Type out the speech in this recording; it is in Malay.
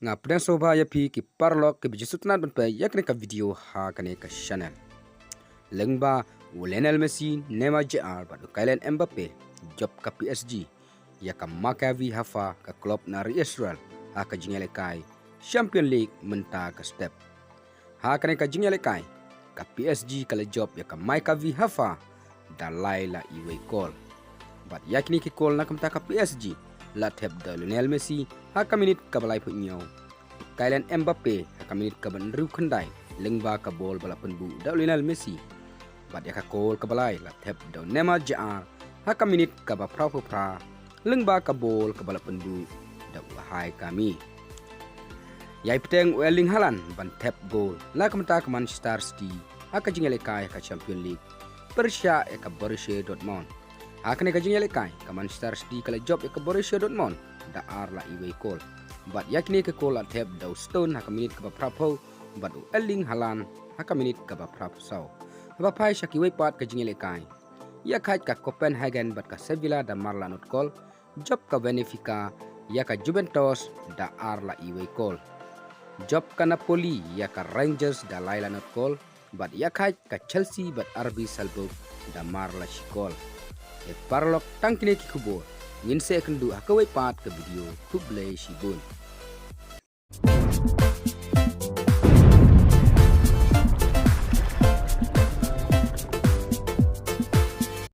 Nga Bteng soba ya pi ki parlok ke bijisutna ban pe yakne ka video ha kane ka channel. Lyngba Lionel Messi Neymar JR badu Kylian Mbappe job ka PSG ya ka makavi hafa ka klub na Israel ha ka jingele kai Champion League menta ka step. Ha kane ka jingele kai ka PSG kala job ya ka makavi hafa da laila iwe call. But yakni ki call na kamta ka PSG la tep da Lionel Messi haka minit ka balai pu nyaw Kylian Mbappe haka minit ka ban riu khandai Lyngba ka bol bala penbu da Lionel Messi bat ya ka call ka balai la tep da Neymar JR haka minit ka ba pra pra Lyngba ka bol ka bala penbu da hai kami yai Bteng Erling Halaand ban tep goal la kamta ka Manchester City haka jingele kai ka Champion League Persha ka Borussia Dortmund Hakane ka jingele kai ka Manchester City kala job ka Borussia Dortmund da arla iwe call but yakni ka call at have da stone haka minit ka ba prapo but Erling Halaand haka minit ka ba prapo saw ba pai shaki we pat ka jingele kai ya khat ka Copenhagen but ka Sevilla da marla not call job ka Benfica ya ka Juventus da arla iwe call job ka Napoli ya ka Rangers da laila not call but ya khat ka Chelsea but RB Salzburg da marla shikol e parlok tangkine ki kubo ngin se kendu akawai pat ke video kublai shibun